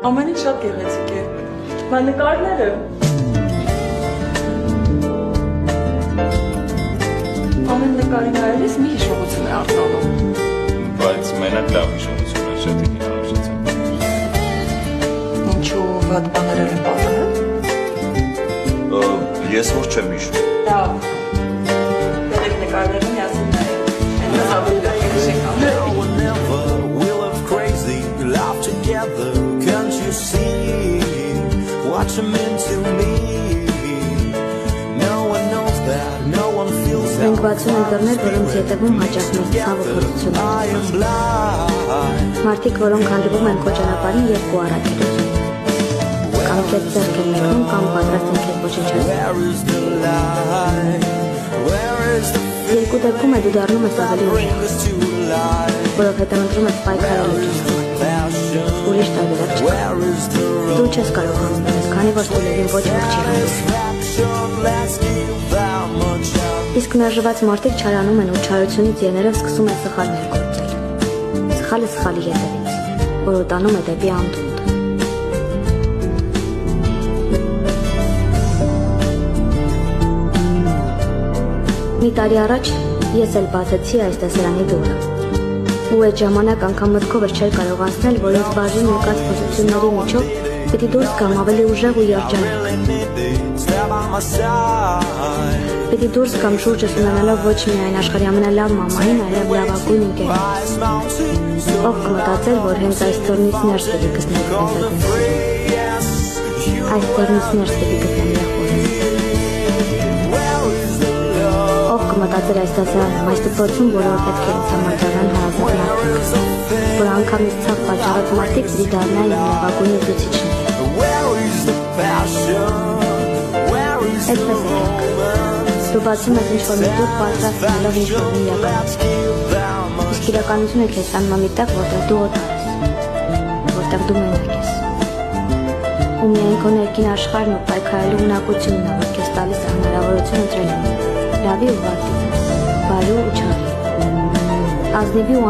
Ամեն ինչ շատ գեղեցիկ է։ Մա նկարները։ Ամեն նկարի նայելիս մի հիշողություն է արտանում։ Բայց մենակ լավ հիշողություն է, շատ է հիշեցել։ Ինչու վատ բաներ են պատահել։ Ես որ չեմ հիշում։ Լավ։ Դերեք նկարները միասին նայեք։ Այնպես ավելի լավ հիշեք ամեն։ Watch them into me. No one knows that, no one feels that. Մենք բացում ենք դռներ, որոնց ետևում հաճախ մեծ ցավը փորձություն է։ Մարդիկ, որոնք հանդիպում են քո ճանապարհին երկու առաքելուց։ Կամ քեզ ձեռք են մեկնում, կամ պատրաստ են քեզ ոչնչացնել։ Երկու դեպքում է դու դառնում ես ավելի ուժեղ, որովհետև ընտրում ես պայքարելու ճանապարհ։ Ուրիշ տարբերակ չկա։ Դու չես կարող հանձնել, քանի որ ստուլերին ոչ ոք չի հանդիպում։ Իսկ մերժված մարդիկ չարանում են ու չարությունից ելնելով սկսում են սխալներ գործել։ Սխալը սխալի ետևից, որը տանում է դեպի անդունդ։ Մի տարի առաջ ես էլ բացեցի այս տեսարանի դուռը։ Ու այդ ժամանակ անգամ մտքով չէր կարող անցնել, որ ինձ բաժին եկած փոփոխությունների միջով պիտի դուրս գամ ավելի ուժեղ ու երջանիկ։ Պիտի դուրս գամ շուրջս ունենալով ոչ միայն աշխարհի ամենալավ մամային, այլև լավագույն ընկերուհուս։ Ով կմտածեր, որ հենց այս ծորնից ներս պիտի գտնեմ այս ծորնից ներս պիտի գտնեմ եղբորս։ Ով կմտածեր այս դասարանում, այս դպրոցում, որով պետք է ինձ համար դառնան հարազատ մարդիկ, որ անգամից ցավ պատճառած մարդիկ պիտի դառնան իմ լավագույն ուսուցիչներ։ Այդպես է կյանքը։ Դու բացում ես ինչ-որ մի դուռ պատրաստ լինելով ինչ-որ մի իրականություն։ Իսկ իրականությունը քեզ տանում է մի տեղ, որտեղ դու օտար ես, որտեղ դու մենակ ես։ Ու միայն քո ներքին աշխարհն ու պայքարելու ունակությունն է, որ քեզ տալիս է հնարավորություն ընտրելու լավի ու վատի, բարու ու չարի, ազնիվի ու